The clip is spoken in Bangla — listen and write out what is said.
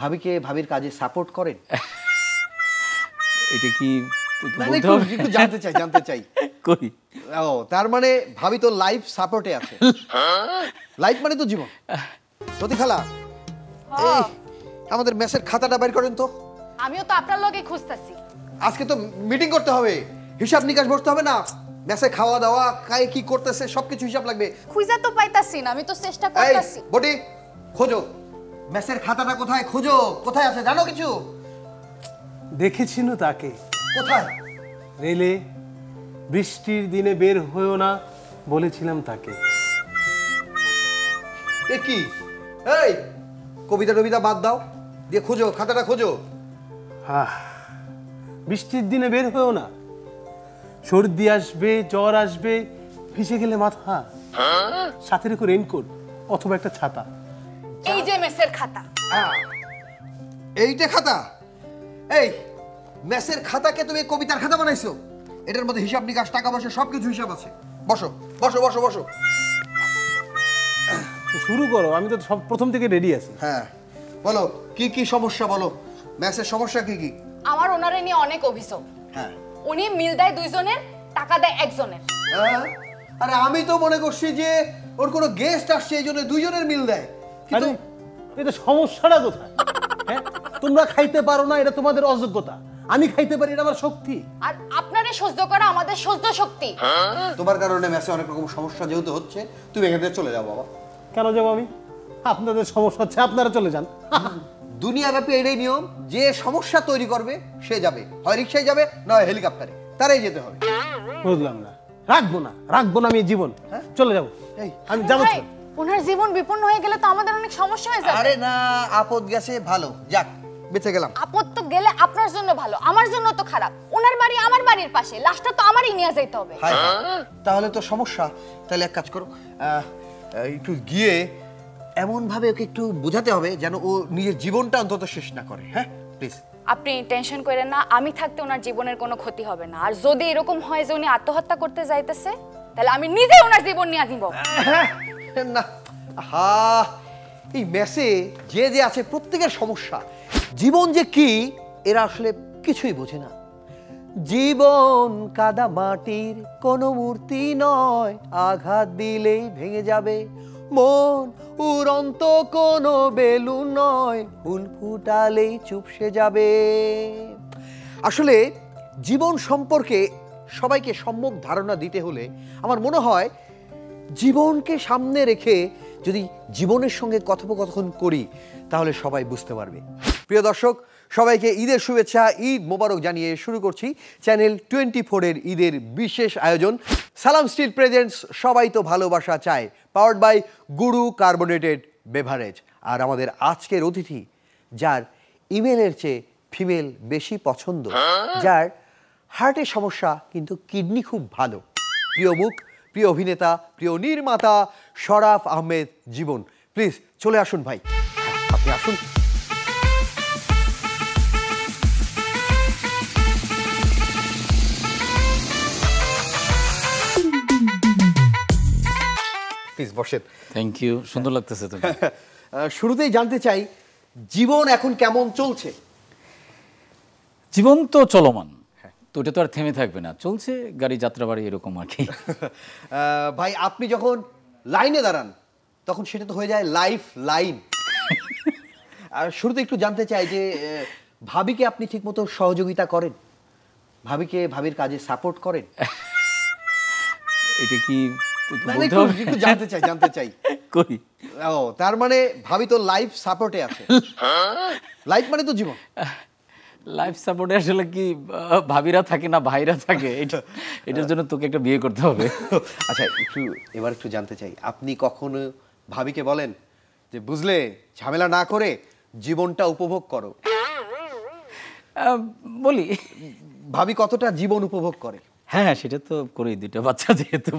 ভাবিকে ভাবির কাজে সাপোর্ট করেন? এটা কি একটু জানতে চাই কই? ও তার মানে ভাবি তো লাইফ সাপোর্টে আছে। লাইফ মানে তো জীবন। সত্যি খালা, এই আমাদের মেসের খাতাটা বের করেন তো। আমিও তো আপনার লগে খুঁজতাছি। আজকে তো মিটিং করতে হবে, হিসাব নিকাশ বসতে হবে না? মেসে খাওয়া দাওয়া কায় কি করতেছে সবকিছু হিসাব লাগবে। খুঁজা তো পাইতাছি না, আমি তো চেষ্টা করতেছি। বটি খোঁজো, মেসের খাতাটা কোথায় খোঁজো, কোথায় আছে জানো কিছু? দেখেছি না তাকে কোথায়? রেলে বৃষ্টির দিনে বের হয়েও না বলেছিলাম তাকে। এ কি? এই কবিতা টবিতা বাদ দাও, দিয়ে খোঁজো, খাতাটা খোঁজো। বৃষ্টির দিনে বের হয়েও না, সর্দি আসবে, জ্বর আসবে, ভিজে গেলে মাথা, সাথে রেখো রেইনকোট অথবা একটা ছাতা। এই যে মেসের খাতা। এইটা খাতা? এই মেসের খাতাকে তুমি কবিতার খাতা বানাইছো? এটার মধ্যে হিসাব নিকাশ, টাকা পয়সা সবকিছু হিসাব আছে। বসো বসো বসো বসো। শুরু করো, আমি তো সব প্রথম থেকে রেডি আছি। হ্যাঁ বলো, কি কি সমস্যা বলো, মেসের সমস্যা কি কি? আমার ওনারে নিয়ে অনেক অভিযোগ। হ্যাঁ, উনি মিল দেয় দুইজনের, টাকা দেয় একজনের। আরে আমি তো মনে করছি যে ওর কোনো গেস্ট আসছে এই জন্য দুইজনের মিল দেয়। কিন্তু এটা সমস্যাটা কোথায়? হ্যাঁ, তোমরা খাইতে পারো না, এটা তোমাদের অযোগ্যতা। আমি খাইতে পারি, এটা আমার শক্তি। আর আপনারে সহ্য করা আমাদের সহ্য শক্তি। তোমার কারণে মেসে অনেক রকম সমস্যা যেহেতু হচ্ছে, তুমি এখান থেকে চলে যাও বাবা। কেন যাবো আমি? আপনাদের সমস্যা হচ্ছে, আপনারা চলে যান। দুনিয়াব্যাপী এটাই নিয়ম, যে সমস্যা তৈরি করবে সে যাবে, হয় রিক্সায় যাবে নয় হেলিকপ্টারে, তারাই যেতে হবে। বুঝলাম না, রাখবো না আমি জীবন। চলে যাবো, আমি যাবো। ওনার জীবন বিপন্ন হয়ে গেলে তো আমাদের অনেক সমস্যা হয়ে যাবে। আরে না, আপদ গেছে ভালো, যাক বেঁচে গেলাম। আপদ তো গেলে আপনার জন্য ভালো, আমার জন্য তো খারাপ। ওনার বাড়ি আমার বাড়ির পাশে, লাশটা তো আমারই নিয়ে যেতে হবে। তাহলে তো সমস্যা। তাহলে এক কাজ করো, একটু গিয়ে এমন ভাবে ওকে একটু বোঝাতে হবে যেন ও নিজের জীবনটা অন্তত শেষ না করে। হ্যাঁ প্লিজ। আপনি টেনশন করেন না, আমি থাকতে ওনার জীবনের কোনো ক্ষতি হবে না। আর যদি এরকম হয় যে উনি আত্মহত্যা করতে যাইতেছে, তাহলে আমি নিজে ওনার জীবন নিয়ে দিব। না, হা, এই মেসে যে যে আছে প্রত্যেকের সমস্যা। জীবন যে কি এরা আসলে কিছুই বোঝে না। জীবন কাদা মাটির কোনো মূর্তি নয়, আঘাত দিলেই ভেঙে যাবে। মন উড়ন্ত কোনো বেলুন নয়, ফুল ফুটালেই চুপসে যাবে। আসলে জীবন সম্পর্কে সবাইকে সম্যক ধারণা দিতে হলে আমার মনে হয় জীবনকে সামনে রেখে যদি জীবনের সঙ্গে কথোপকথন করি তাহলে সবাই বুঝতে পারবে। প্রিয় দর্শক, সবাইকে ঈদের শুভেচ্ছা, ঈদ মোবারক জানিয়ে শুরু করছি চ্যানেল 24-এর ঈদের বিশেষ আয়োজন সালাম স্টিল প্রেজেন্টস সবাই তো ভালোবাসা চায়, powered by Guru carbonated beverage. আর আমাদের আজকের অতিথি, যার ইমেলের চেয়ে ফিমেল বেশি পছন্দ, যার হার্টের সমস্যা কিন্তু কিডনি খুব ভালো, প্রিয় মুখ, প্রিয় অভিনেতা, প্রিয় নির্মাতা শরাফ আহমেদ জীবন। প্লিজ চলে আসুন ভাই, আপনি আসুন। প্লিজ বসেন। থ্যাংক ইউ, সুন্দর লাগতেছে তো। শুরুতেই জানতে চাই জীবন এখন কেমন চলছে? জীবন তো চলমান, তো এটা তো আর থেমে থাকবে না, চলছে গাড়ি যাত্রাবাড়ি এরকম আর কি। ভাই আপনি যখন লাইনে দাঁড়ান তখন সেটা তো হয়ে যায় লাইফ লাইন। আর শুরুতে একটু জানতে চাই যে ভাবিকে আপনি ঠিকমতো সহযোগিতা করেন? ভাবিকে ভাবির কাজে সাপোর্ট করেন? এটা কি একটু জানতে চাই কই? ও তার মানে ভাবি তো লাইফ সাপোর্টে আছে। লাইফ মানে তো জীবন। লাইফ সাপোর্টে আসলে কি ভাবিরা থাকে না ভাইরা থাকে, এটার জন্য তোকে একটা বিয়ে করতে হবে। আচ্ছা এবার একটু জানতে চাই, আপনি কখনো ভাবিকে বলেন যে বুঝলে ঝামেলা না করে জীবনটা উপভোগ করো? বলি। ভাবি কতটা জীবন উপভোগ করে? হ্যাঁ সেটা তো করেই, দুটো বাচ্চা যেহেতু